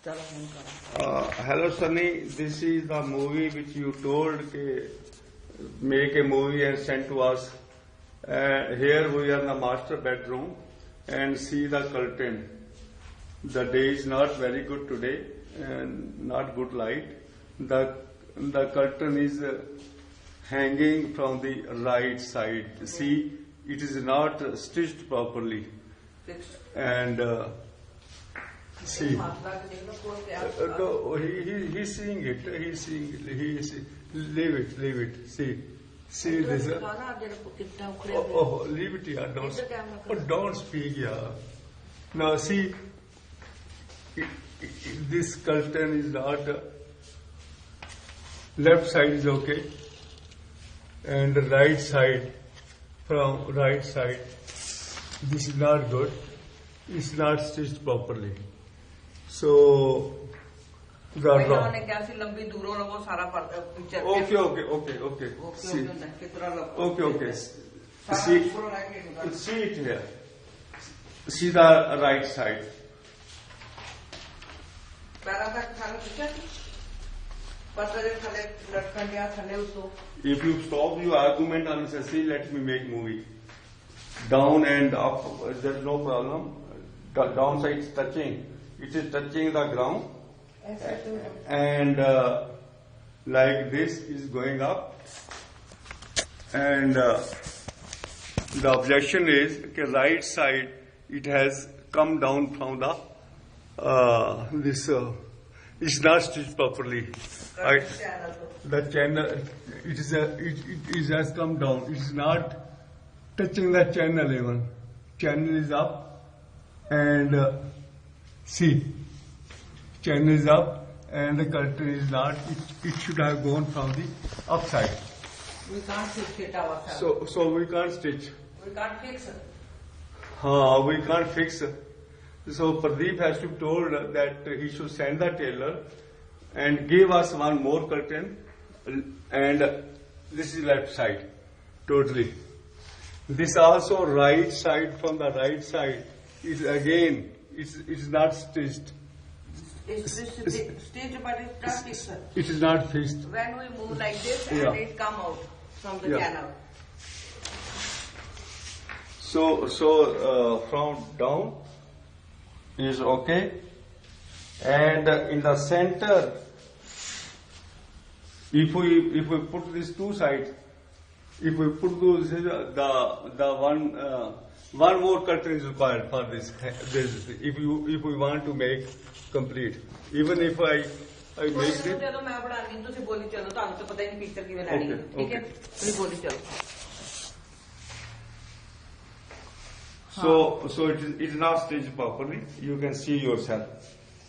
Hello Sunny, this is the movie which you told make a movie and send to us. Here we are in the master bedroom and see the curtain. The day is not very good today and not good light. The curtain is hanging from the right side. See, it is not stitched properly. And see, no, he's seeing it. He's seeing it. Leave it. See this. Leave it here. Don't speak here. Now see, this curtain is not. Left side is okay, and the right side, from right side, this is not good. It's not stitched properly. So, the wrong. Okay. See. Okay. See it here. See the right side. If you stop your argument unnecessarily, let me make movie. Down and up, there's no problem. The downside is touching. It is touching the ground. And like this is going up. And the objection is the right side, it has come down from the it's not stitched properly. The channel, it has come down. It is not touching the channel even. Channel is up, and see, channel is up, and the curtain is not. It should have gone from the upside. We can't stitch it ourselves. So we can't stitch. We can't fix it. We can't fix it. So Pradeep has to be told that he should send the tailor and give us one more curtain, and this is left side totally. This also right side, from the right side is again it's not stitched. It's stitched, but it's not fixed. It is not fixed. When we move like this, and it come out from the channel. So from down is okay, and in the center, if we put these two sides, if we put those, the one more curtain is required for this. If we want to make complete, even if I make it. Okay. So it is not stitched properly. You can see yourself.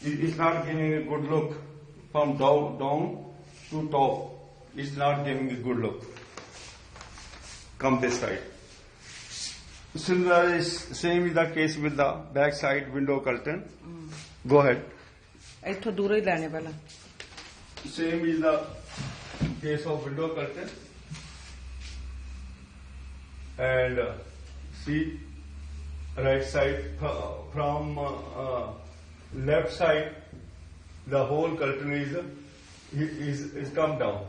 It is not giving a good look from down to top. It's not giving a good look. Come this side. Similar is same is the case with the back side window curtain. Go ahead. Same is the case of window curtain. And see. Right side, from left side, the whole curtain is come down.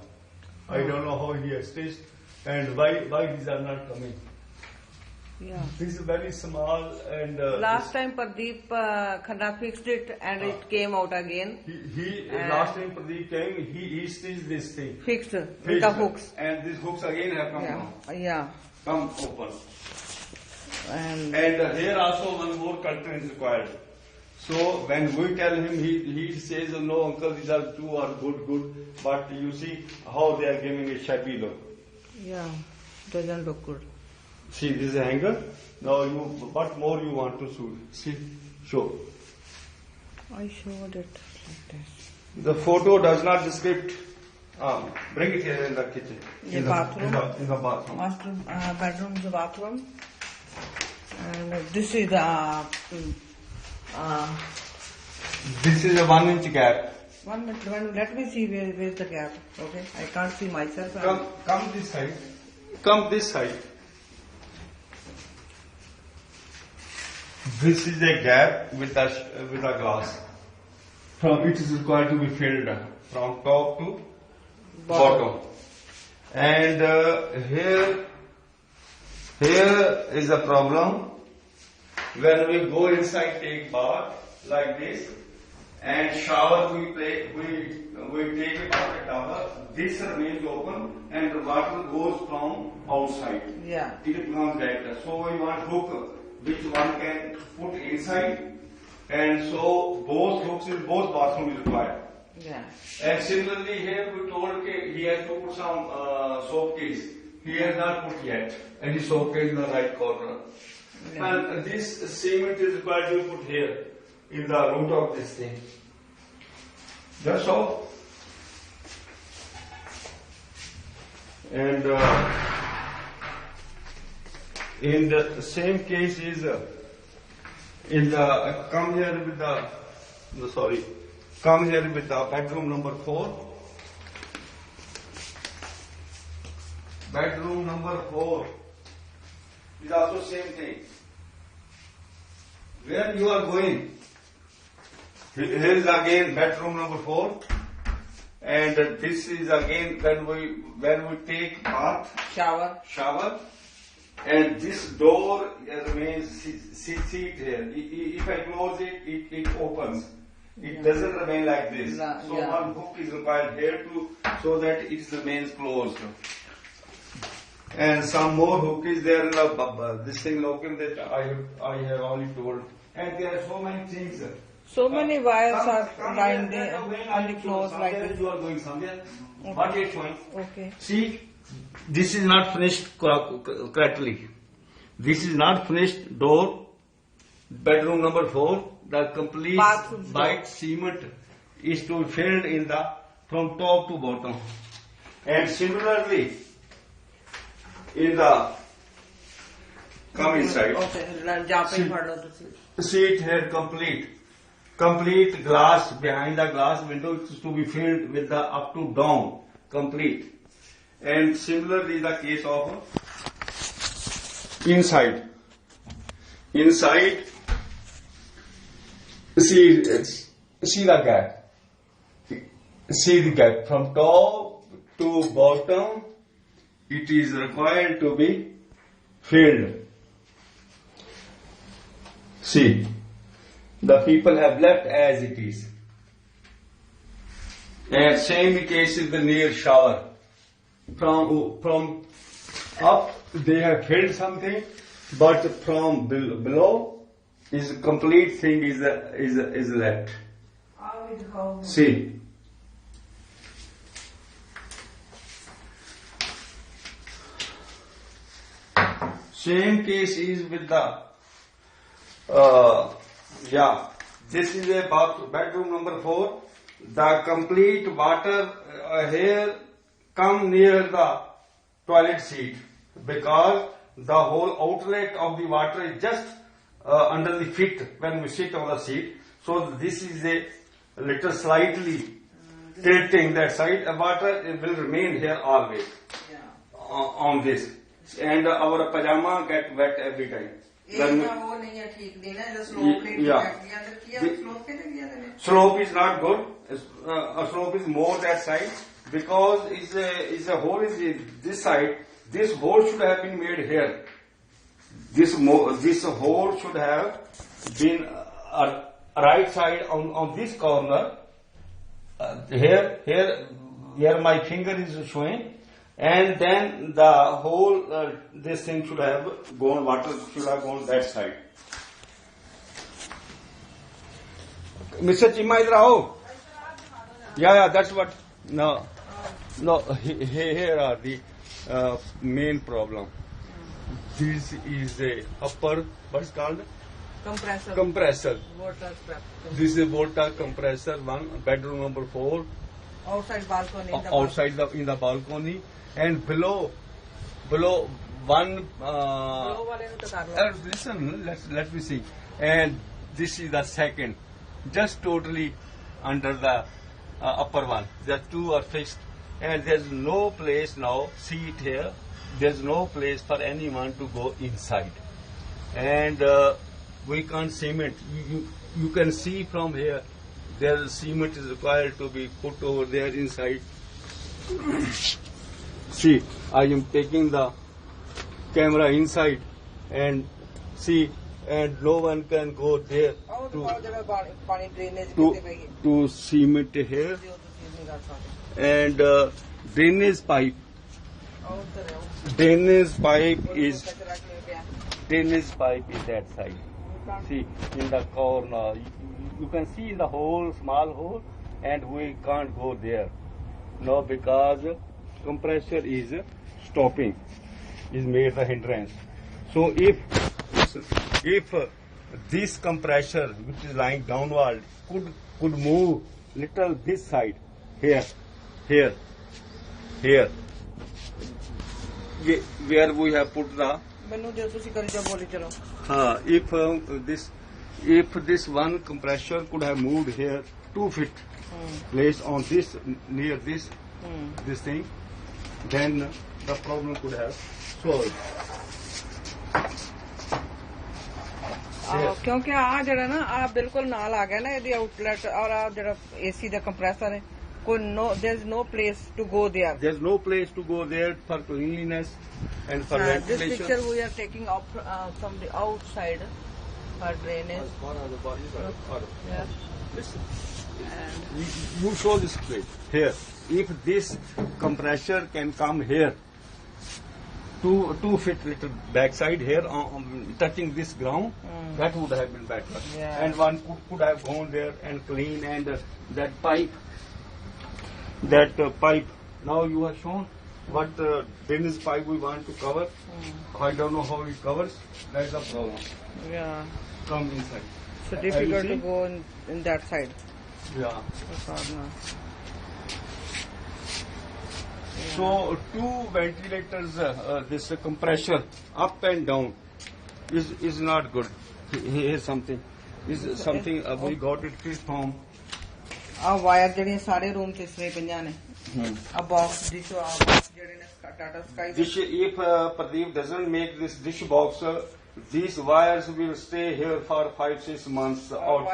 I don't know how he has stitched and why these are not coming. Yeah. This is very small and. Last time Pradeep Khanna fixed it and it came out again. Last time Pradeep came, he stitched this thing. Fixed with the hooks. And these hooks again have come down. Yeah. Come open. And here also one more curtain is required. So when we tell him, he says, no uncle, these are two are good. But you see how they are giving a shabby look. Yeah, doesn't look good. See, this is a hanger. Now what more you want to show? I showed it like this. The photo does not describe. Bring it here in the kitchen. In the bathroom. In the bathroom. Master bedroom is the bathroom. And this is the. This is a 1 inch gap. 1 minute. Let me see where is the gap. Okay, I can't see myself. Come this side. Come this side. This is a gap with a glass. from it is required to be filled from top to bottom. And here is a problem. When we go inside, take bath like this, and shower, we take it out the tower. This remains open, and the water goes from outside. Yeah. It becomes better. So we want hook which one can put inside, and so both hooks in both bathrooms is required. Yeah. And similarly here we told he has to put some soap case. He has not put yet any soap case in the right corner. Yeah. And this cement is required to put here in the root of this thing. That's all. And in the same case is in the come here with the bedroom number 4. Bedroom number 4 is also same thing. Where you are going? Here is again bedroom number 4, and this is again when we take bath, shower, and this door remains. See it here. If I close it, it opens. It doesn't remain like this. So one hook is required here so that it remains closed. And some more hook is there in the this thing local that I have already told. And there are so many things. So many wires are lying there on the floors like this. You are going somewhere. Okay. What is showing? Okay. See, this is not finished correctly. This is not finished door. Bedroom number 4. The complete white cement is to be filled in from top to bottom. And similarly, in the come inside. Okay. See it here complete glass behind the glass window is to be filled with the up to down complete. And similarly the case of inside see the gap. See the gap from top to bottom. It is required to be filled. See, the people have left as it is. And same case is the near shower. From up they have filled something, but from below is complete thing is left. See. Same case is with the this is a bedroom number 4. The complete water here come near the toilet seat because the whole outlet of the water is just under the feet when we sit on the seat. So this is a little slightly tilting that side. The water will remain here always on this. And our pajama get wet every time. Slope is not good. Slope is more that side because is a hole is this side. This hole should have been made here. This hole should have been right side on this corner. Here my finger is showing. And then the whole this thing should have gone. Water should have gone that side. Mr. Chima, idhar aao. Yeah, that's what. No. Here are the main problem. This is a upper. What's called? Compressor. Water trap. This is a water compressor. Bedroom number 4. Outside balcony. In the balcony. And below one. Listen, let me see. And this is the second, just totally under the upper one. The two are fixed, and there's no place now. See it here. There's no place for anyone to go inside, and we can't cement. You can see from here there cement is required to be put over there inside. See, I am taking the camera inside and see, and no one can go there to cement here, and drainage pipe. Drainage pipe is that side. See, in the corner, you can see the hole, small hole, and we can't go there. No, because compressor is stopping, is made the hindrance. So if this compressor, which is lying downward, could move little this side, here, where we have put the. If this one compressor could have moved here 2 feet, placed on this, near this thing, then the problem could have solved. क्योंकि आ जरा ना आप बिल्कुल नाल आ गया ना यदि outlet और आप जरा एसी दा कंप्रेसर है कोई there is no place to go there. There is no place to go there for cleanliness and for ventilation. This picture we are taking up from the outside for drainage. Yeah. Listen. You show this place here. If this compressor can come here, 2 feet little backside here, touching this ground, that would have been better. Yeah. And one could have gone there and clean, and that pipe. Now you have shown what drainage pipe we want to cover. I don't know how it covers. That's the problem. Yeah. From inside. So difficult to go in that side. Yeah. Yeah. So 2 ventilators, this compressor up and down is not good. Here's something. Is something we got it from. A wire जड़े सारे room से इसमें पिंजा ने. A box dish जड़े ने Tata Sky. Dish, if Pradeep doesn't make this dish box, these wires will stay here for 5-6 months or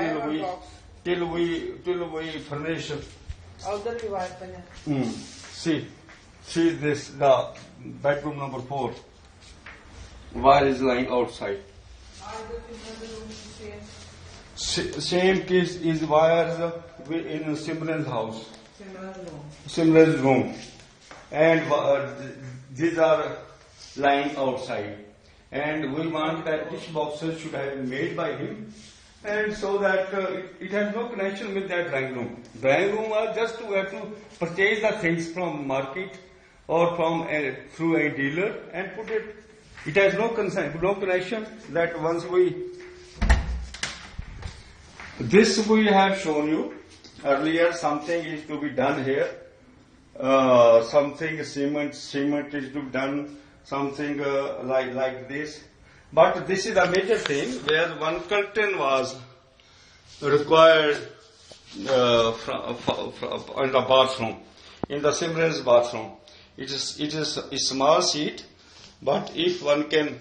till we furnish. उधर भी wire पिंजा. See this, the bedroom number 4. Wire is lying outside. Same case is wires in Simran's house. Simran's room. And these are lying outside. And we want that dish boxes should have been made by him. And so that it has no connection with that drawing room. Drawing room are just to have to purchase the things from market or from through a dealer and put it. It has no connection that once this we have shown you earlier. Something is to be done here. Something cement is to be done. Something like this. But this is a major thing where one curtain was required in the bathroom, in the Simran's bathroom. It is a small sheet, but if one can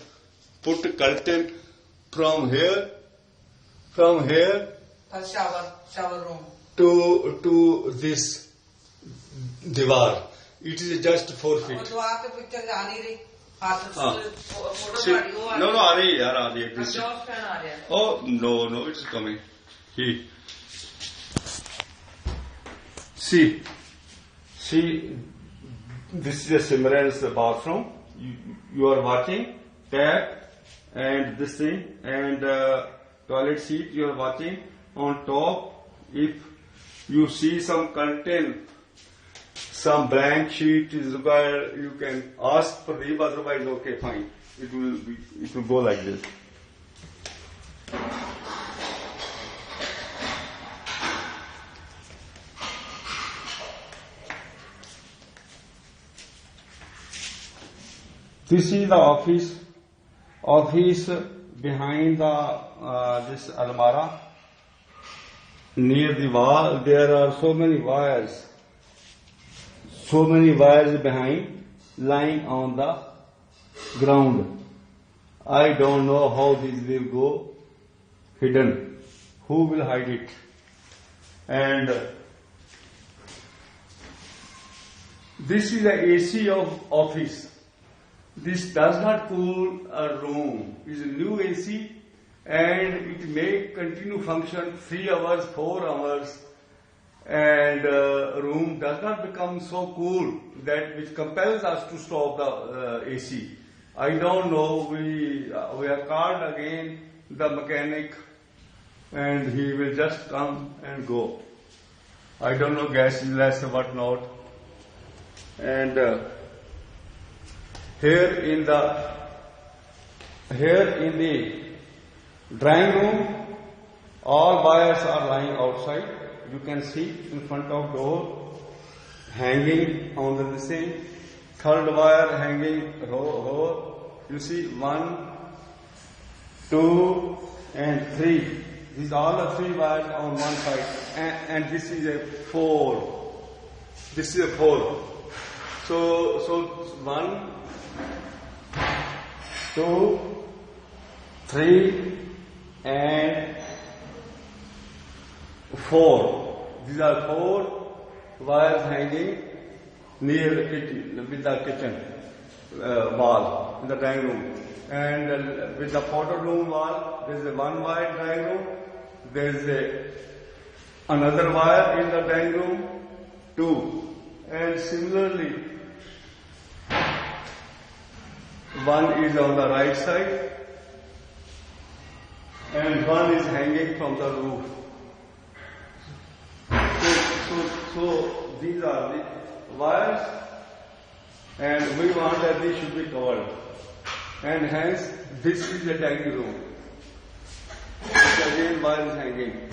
put a curtain from here, shower room to this diwar, it is just 4 feet. No, आ रही है this. Oh no, it's coming. See, this is a Simran's bathroom. You are watching tap and this thing and toilet seat. You are watching on top. If you see some curtain, some blank sheet is required, you can ask Pradeep, otherwise okay, fine. It will go like this. This is the office. Office behind the this almara. Near the wall, there are so many wires. So many wires behind, lying on the ground. I don't know how this will go hidden. Who will hide it? And this is the AC of office. This does not cool a room. It's a new AC and it may continue function 3 hours, 4 hours, and room does not become so cool that which compels us to stop the AC. I don't know, we are called again the mechanic and he will just come and go. I don't know, gas is less or what not. And here in the drawing room, all wires are lying outside. You can see in front of door, hanging on the same. Third wire hanging you see 1, 2, and 3. These are all the 3 wires on one side, and this is a 4. This is a 4. So 1, 2, 3, and 4. These are 4 wires hanging near the kitchen, with the kitchen wall in the dining room. And with the photo room wall, there is a 1 wire dining room. There is another wire in the dining room, 2. And similarly, 1 is on the right side, and 1 is hanging from the roof. So these are the wires, and we want that they should be covered. And hence, this is the dining room. Which again, wire is hanging.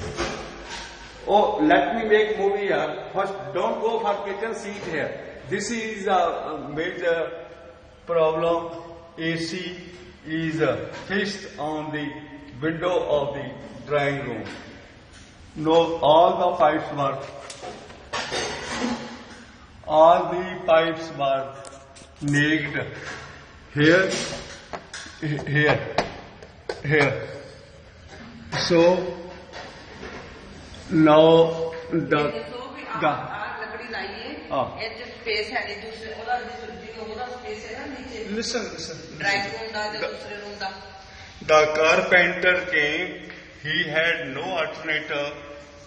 Oh, let me make movie here. First, don't go for kitchen seat here. This is a major problem. AC is fixed on the window of the drawing room. No, all the pipes were naked. Here. So now listen. The carpenter came. He had no alternative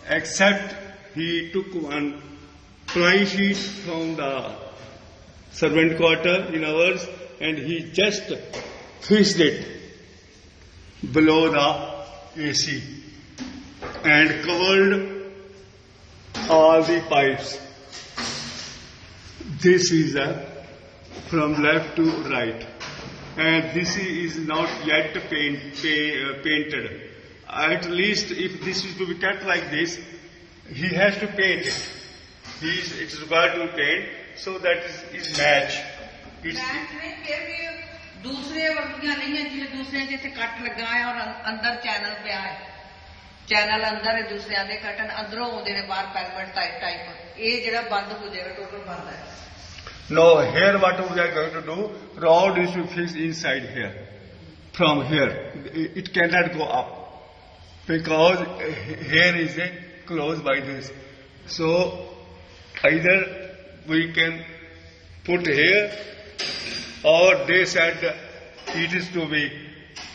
except he took one ply sheet from the servant quarter in ours, and he just fixed it below the AC and covered all the pipes. This is from left to right, and this is not yet painted. At least if this is to be kept like this, he has to paint it. It is required to paint so that it is match. दूसरे वर्गियां नहीं है जिन्हें दूसरे जैसे cut लगा है और अंदर चैनल पे है, चैनल अंदर है, दूसरे आधे कटन अंदरों आते हैं बाहर पैरमेंट टाइप ये जरा बंद हो जाएगा, टोटल बंद है. No, here what we are going to do, rod is to fix inside here. From here, it cannot go up because here is a close by this. So either we can put here, or they said it is to be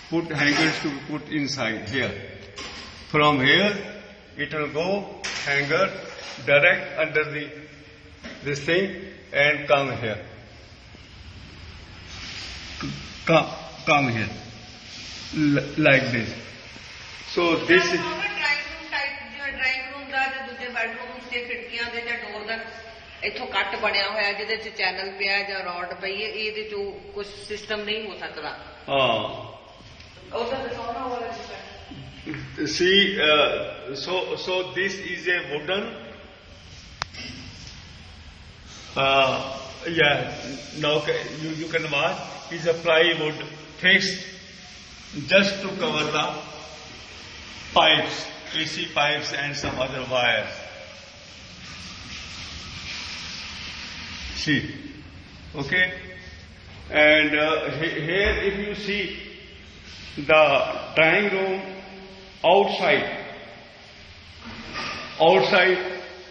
put hangers to be put inside here. From here, it will go hanger direct under this thing and come here. Come here, like this. So this is. Drawing room ਦਾ ਜਾਂ ਦੂਜੇ bedroom ਦੇ ਖਿੜਕੀਆਂ ਦੇ ਜਾਂ ਡੋਰ ਦਾ ਇੱਥੋਂ ਕੱਟ ਬਣਿਆ ਹੋਇਆ ਜਿਹਦੇ ਚ ਚੈਨਲ ਪਿਆ ਜਾਂ ਰੋਡ ਪਈ ਹੈ, ਇਹਦੇ ਚੋਂ ਕੁਝ ਸਿਸਟਮ ਨਹੀਂ ਹੋ ਸਕਦਾ. ਉਹਦਾ ਦਿਖਾਉਣਾ ਵਾਲਾ See, so this is a wooden. Now you can watch. It's a plywood fixed just to cover the pipes, AC pipes and some other wires. See, okay, and here if you see the drawing room outside outside,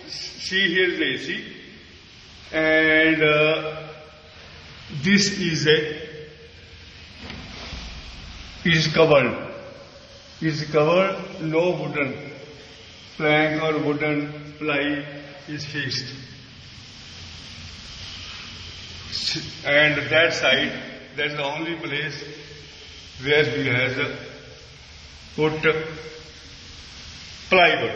see here is AC, and this is covered. Is covered. No wooden plank or wooden ply is fixed. And that side, that's the only place where we have put plywood.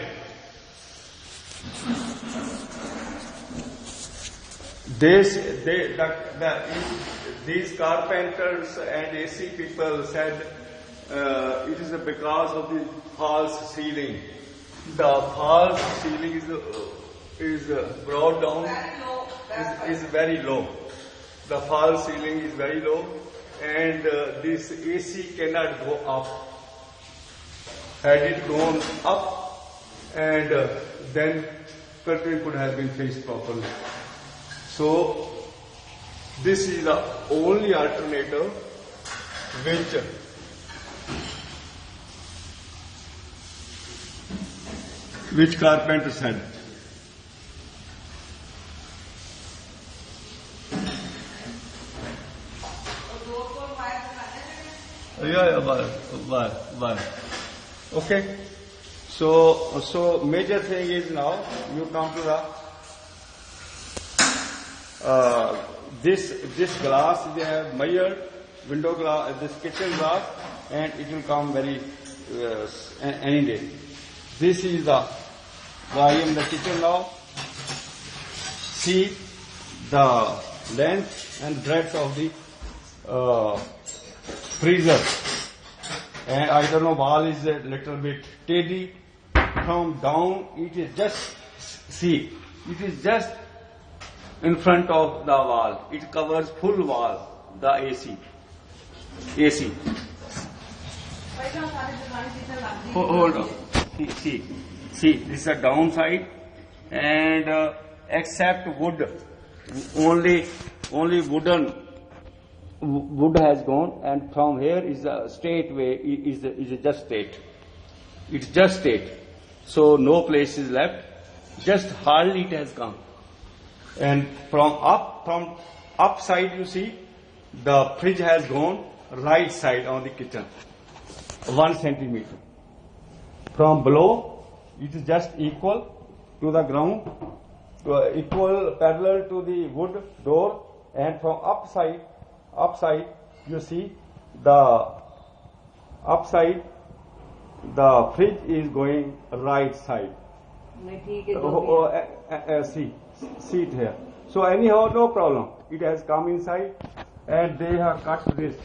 These carpenters and AC people said it is because of the false ceiling. The false ceiling is brought down, is very low. The false ceiling is very low, and this AC cannot go up. Had it gone up, and then curtain could have been fixed properly. So this is the only alternative which carpenters had. Yeah. Okay. So major thing is now you come to the this glass they have measured window glass, this kitchen glass, and it will come very any day. This is the volume in the kitchen now. See the length and breadth of the freezer, and I don't know, wall is a little bit steady. From down, it is just, see, it is just in front of the wall. It covers full wall, the AC. Hold on. See, this is a downside, and except wood, only wood has gone, and from here is a straight way, is just straight. It's just straight. So no place is left, just hardly it has come. And from upside you see, the fridge has gone right side on the kitchen, 1 centimeter. From below, it is just equal to the ground, equal parallel to the wood door, and from upside you see the upside, the fridge is going right side. See it here. So anyhow, no problem. It has come inside, and they have cut this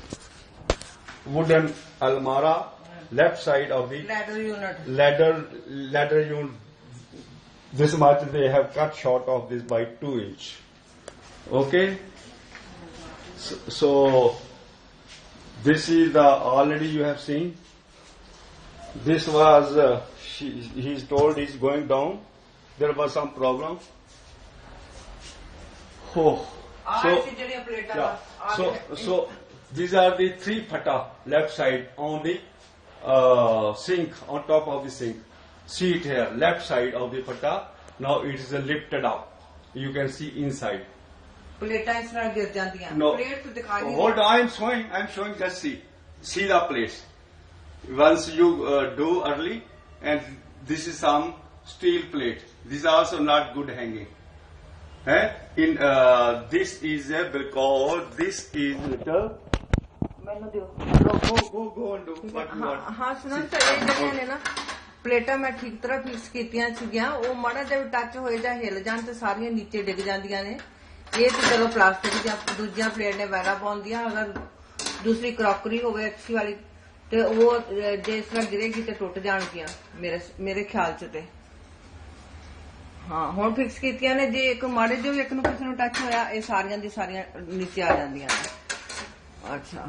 wooden almara left side of the ladder unit. This much they have cut short of this by 2 inch. Okay. So this is the already you have seen. This was he's told he's going down. There was some problem. So these are the 3 phata left side on the sink, on top of the sink. See it here, left side of the phata. Now it is lifted up. You can see inside. No. Hold on, I'm showing. Just see the place. Once you do early, and this is some steel plate. This is also not good hanging. This is because this is little. Go and do what you want. हाँ सुनो तो ये जगह ने ना प्लेटा मैं ठीक तरह फिक्स कीतियां सीगियां वो माड़ा जब टच होए जा हिल जान ते सारियां नीचे डिग जांदियां ने ये तो चलो प्लास्टिक दी दूजियां प्लेट ने वैरा पाउंदियां अगर दूसरी क्रॉकरी होवे अच्छी वाली ते वो जिस तरह गिरेगी ते टुट जाणगियां मेरे ख्याल च ते हाँ हुण फिक्स कीतियां ने जे एक माड़े जो एक नूं किसे नूं टच होया ये सारियां दी सारियां नीचे आ जांदियां ने अच्छा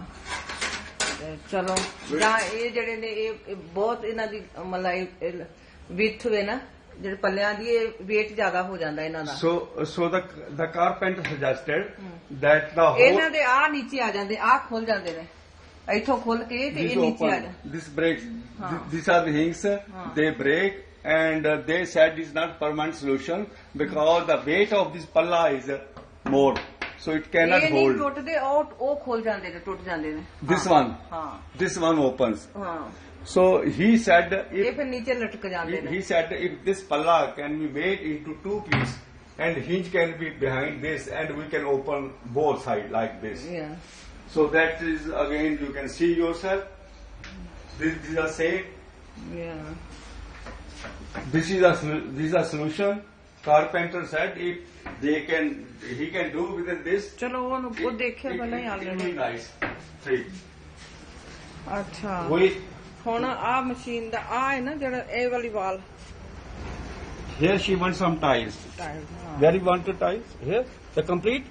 चलो ਜਾਂ ਇਹ ਜਿਹੜੇ ਨੇ ਇਹ ਬਹੁਤ ਇਹਨਾਂ ਦੀ ਮਤਲਬ ਵਿੱਥ ਵੇ ਨਾ ਜਿਹੜੇ ਪੱਲਿਆਂ ਦੀ ਇਹ weight ਜ਼ਿਆਦਾ ਹੋ ਜਾਂਦਾ ਇਹਨਾਂ ਦਾ so the carpenter suggested that the whole ਇਹਨਾਂ ਦੇ ਆ ਨੀਚੇ ਆ ਜਾਂਦੇ ਆ ਖੁੱਲ ਜਾਂਦੇ ਨੇ ਇੱਥੋਂ ਖੁੱਲ ਕੇ ਤੇ ਇਹ ਨੀਚੇ ਆ ਜਾਂਦੇ this breaks these are the hinges they break and they said it's not permanent solution because the weight of this palla is more, so it cannot ਇਹ ਨਹੀਂ hold. ਟੁੱਟਦੇ, ਉਹ ਖੁੱਲ ਜਾਂਦੇ ਨੇ, ਟੁੱਟ ਜਾਂਦੇ ਨੇ। This one, ਹਾਂ this one opens. ਹਾਂ, So he said ਇਹ if ਫਿਰ ਨੀਚੇ ਲਟਕ ਜਾਂਦੇ ਨੇ। he said if this palla can be made into two pieces and hinge can be behind this and we can open both sides like this. Yeah. So that is again you can see yourself. This is a say. Yeah. This is a solution. Carpenter said if he can do within this. ਚਲੋ ਉਹ ਦੇਖਿਆ ਪਹਿਲਾਂ ਹੀ It will already. be nice. See. ਅੱਛਾ, We ਹੁਣ ਆ machine ਦਾ ਆ ਹੈ ਨਾ ਜਿਹੜਾ ਇਹ ਵਾਲੀ ਵਾਲ here she wants some tiles. Where you want the tiles? Here the complete.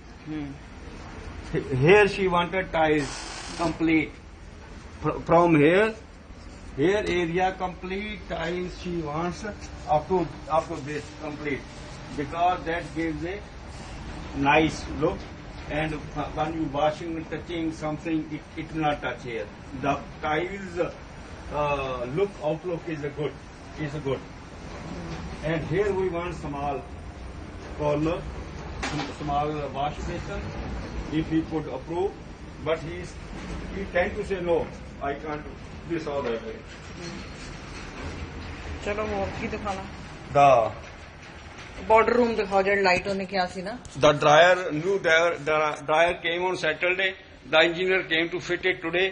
Here she wanted tiles complete. From here area complete tiles she wants up to this complete because that gives a nice look, and when you washing and touching something it will not touch here. The tiles outlook is good. And here we want small corner, small wash basin if he could approve, but he tend to say no, I can't do this or that way. ਚਲੋ ਹੋਰ ਕੀ ਦਿਖਾਣਾ? The border room ਦਿਖਾਓ ਜਿਹੜਾ light ਉਹਨੇ ਕਿਹਾ ਸੀ ਨਾ। new dryer came on Saturday. The engineer came to fit it today,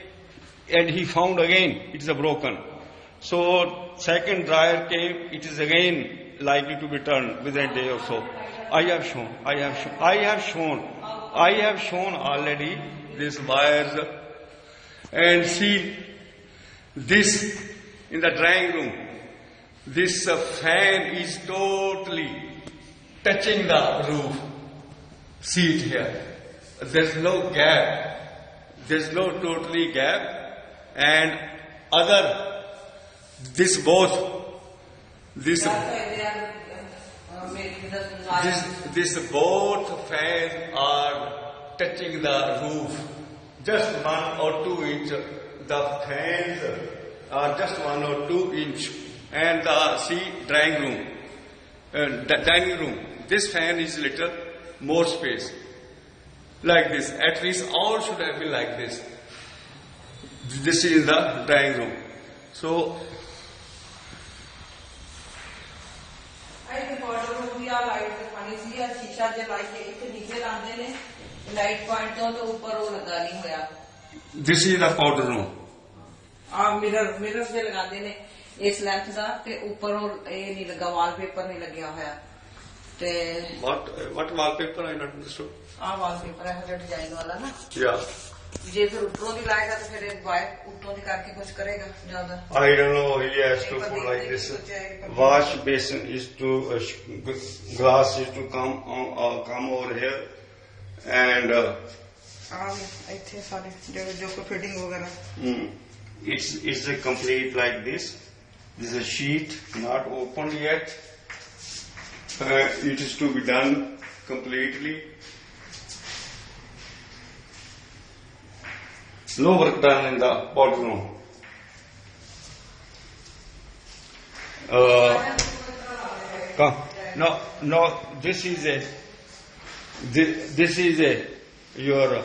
and he found again it is broken. So second dryer came, it is again likely to be turned within a day or so. I have shown already these wires, and see this in the drawing room. This fan is totally touching the roof. See it here. There's no gap. There's no totally gap, and this both fans are touching the roof. Just 1 or 2 inch. The fans are just 1 or 2 inch. And the dining room. This fan is little more space. Like this. At least all should have been like this. This is the dining room. So शीशा जे light इतने नीचे लाते ने light point तो ऊपर वो लगा नहीं होया। This is the powder room. Mirror से लगाते ने इस लेंथ का ते ऊपर और ये नहीं लगा, वॉलपेपर नहीं लगा होया। ते what wallpaper? I not understood. Wallpaper है जो डिजाइन वाला ना। Yeah. जे फिर ऊपरों दी लाएगा तो फिर एक वाइट ऊपरों दी करके कुछ करेगा ज्यादा। I don't know. He has to put like this. Wash basin is to glass is to come over here, and इतने सारे जो को फिटिंग वगैरह। it's a complete like this. This is a sheet not opened yet. It is to be done completely. No work done in the powder room. No. This is your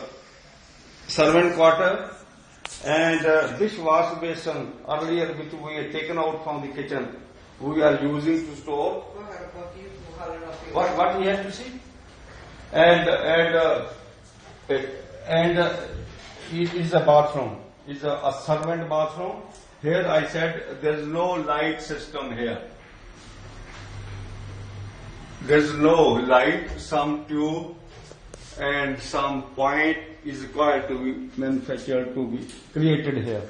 servant quarter, and this wash basin earlier which we had taken out from the kitchen, we are using to store. What we have to see, and it is a bathroom. It's a servant bathroom. Here I said there is no light system here. There is no light. Some tube and some point is required to be manufactured, to be created here.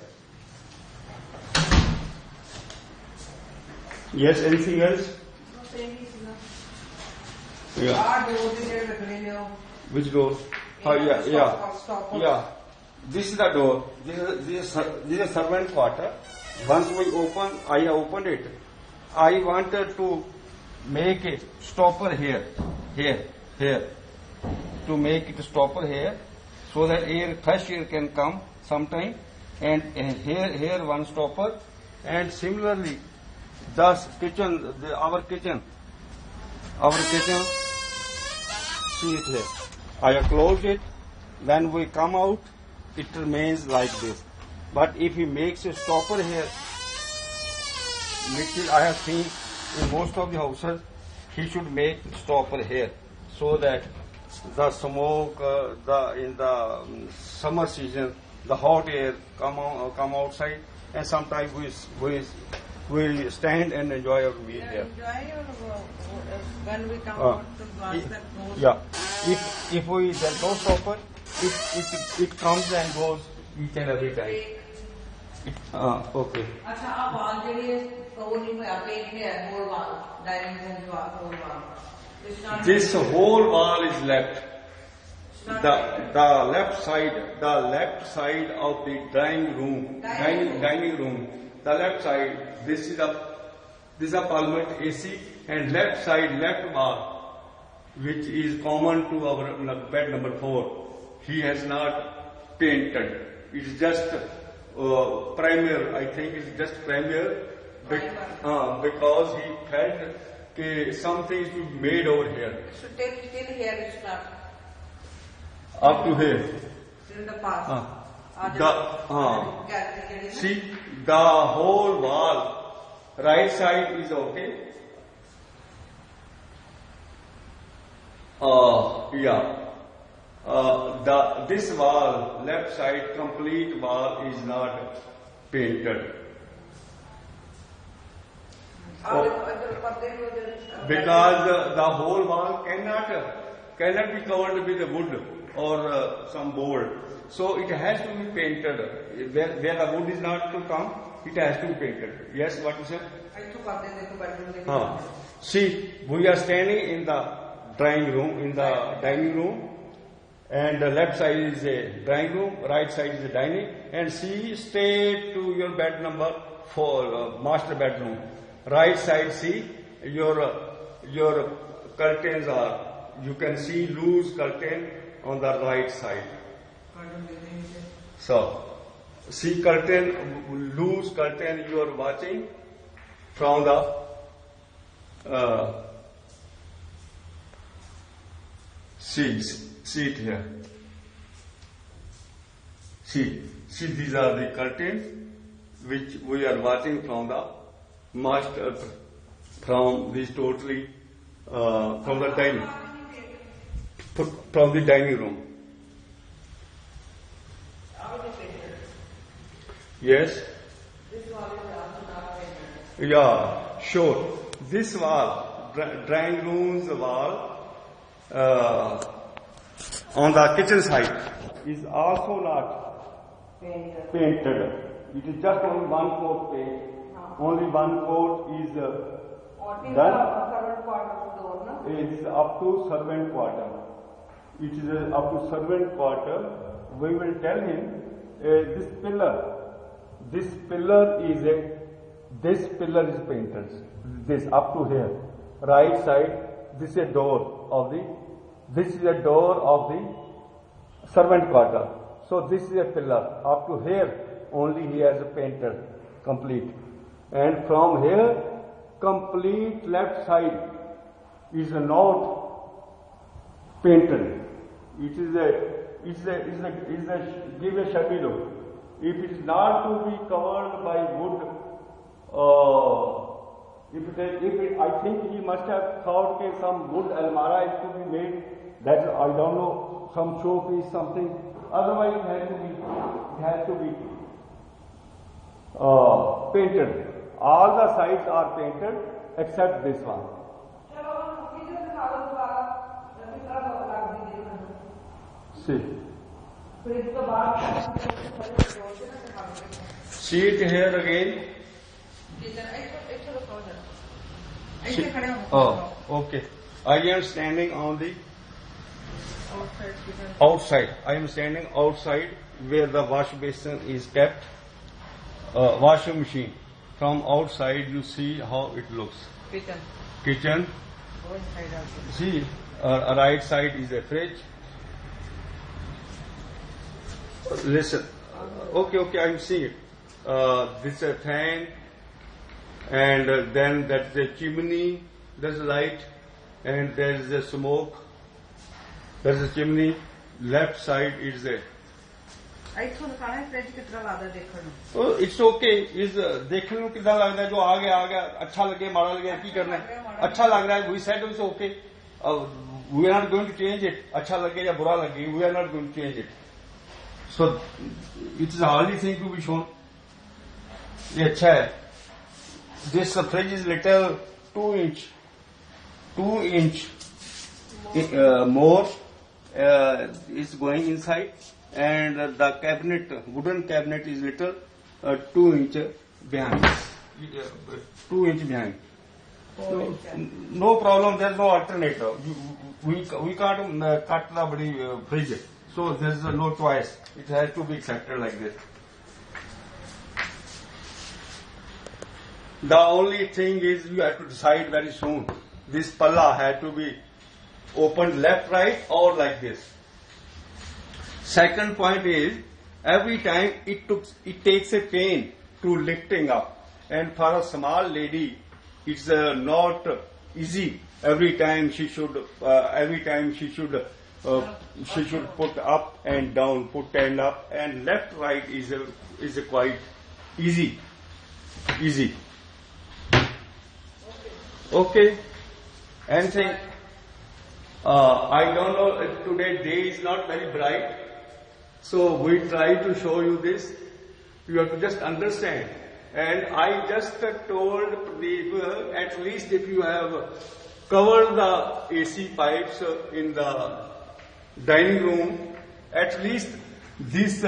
Yes, anything else? Yeah. Which door? Yeah. This is the door. This is servant quarter. Once we open, I have opened it. I wanted to make a stopper here, to make it stopper here, so that fresh air can come sometime. And here one stopper, and similarly our kitchen. See it here. I have closed it. When we come out, it remains like this. But if he makes a stopper here, which I have seen in most of the houses, he should make stopper here so that the smoke, in the summer season, the hot air come outside, and sometimes we stand and enjoy our meal here. When we come out to wash that goes. Yeah. If there's no stopper, it comes and goes each and every time. Okay. अच्छा आप वाल ਜਿਹੜੀ ਉਹ ਨਹੀਂ ਹੋਇਆ paint ਹੈ ਹੋਰ ਵਾਲ dining room ਦਾ ਹੋਰ ਵਾਲ This whole wall is left. The left side of the dining room. The left side. This is a permanent AC, and left wall, which is common to our bed number 4. He has not painted. It's just primer. I think it's just primer. Because he felt something should be made over here. So till here it's not. Up to here. In the past. See, the whole wall, right side is okay. This wall, left side, complete wall is not painted. Because the whole wall cannot be covered with wood or some board. So it has to be painted. Where the wood is not to come, it has to be painted. Yes, what you said? See, we are standing in the dining room, and the left side is a dining room, right side is a dining, and see straight to your bed number 4, master bedroom. Right side, see your curtains are. You can see loose curtain on the right side. So, see loose curtain you are watching from the see it here. See these are the curtains which we are watching from the master, from this totally from the dining room. Yes. Yeah, sure. This wall, drawing room's wall, on the kitchen side, is also not painted. It is just only one coat paint. Only one coat is done. It is up to servant quarter. It is up to servant quarter. We will tell him this pillar is painted. This up to here, right side. This is a door of the servant quarter. So this is a pillar up to here. Only he has a painted complete, and from here complete left side is not painted. It is a give a shabby look. If it is not to be covered by wood, I think he must have thought that some wood almara is to be made. That I don't know, some showpiece, something. Otherwise, it has to be painted. All the sides are painted except this one. See it here again. Oh, okay. I am standing on the outside. I am standing outside where the wash basin is kept. Washing machine. From outside you see how it looks. Kitchen. See, right side is a fridge. Listen. Okay, I am seeing it. This is a fan. and then that's the chimney, there's light, and there's the smoke. There's a chimney. Left side is the. ਇੱਥੋਂ ਦਿਖਾਣਾ ਹੈ fridge ਕਿਸ ਤਰ੍ਹਾਂ ਲੱਗਦਾ ਦੇਖਣ ਨੂੰ Oh, it's okay. Is देखने में कितना लग रहा है जो आ गया अच्छा लगे माड़ा लगे की करना है अच्छा लग रहा है we said it's okay. We are not going to change it. अच्छा लगे या बुरा लगे we are not going to change it. So it is a hardly thing to be shown. ये अच्छा है. This fridge is little 2 inch more is going inside. And the cabinet, wooden cabinet is little 2 inch behind. 2 inch behind. So, no problem. There's no alternative. We can't cut the fridge. So there's no choice. It has to be accepted like this. The only thing is you have to decide very soon. This palla had to be opened left, right, or like this. Second point is, every time it takes a pain to lifting up, and for a small lady, it's not easy. Every time she should put up and down, put and up, and left right is quite easy. Okay. Anything? I don't know. Today day is not very bright. So we try to show you this. You have to just understand. And I just told Pradeep, at least if you have covered the AC pipes in the dining room, at least this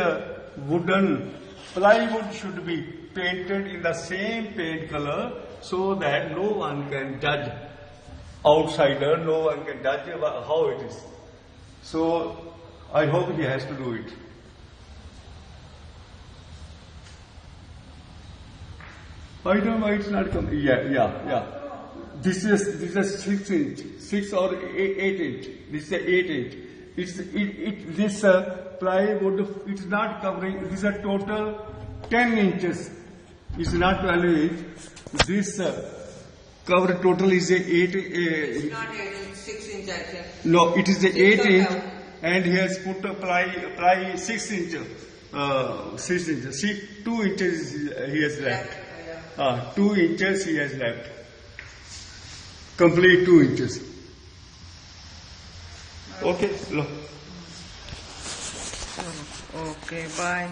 wooden plywood should be painted in the same paint color so that no one can judge. Outsider, no one can judge how it is. So I hope he has to do it. I don't know why it's not coming. Yeah. This is 6 inch, 6 or 8 inch. This is 8 inch. This plywood, it's not covering. This is a total 10 inches. It's not 12 inch. This cover total is a 8. It's not 8 inch, 6 inch actually. No, it is the 8 inch. And he has put a ply 6 inch. 6 inches. See, 2 inches he has left. 2 inches he has left. Complete 2 inches. Okay, look. Okay, bye.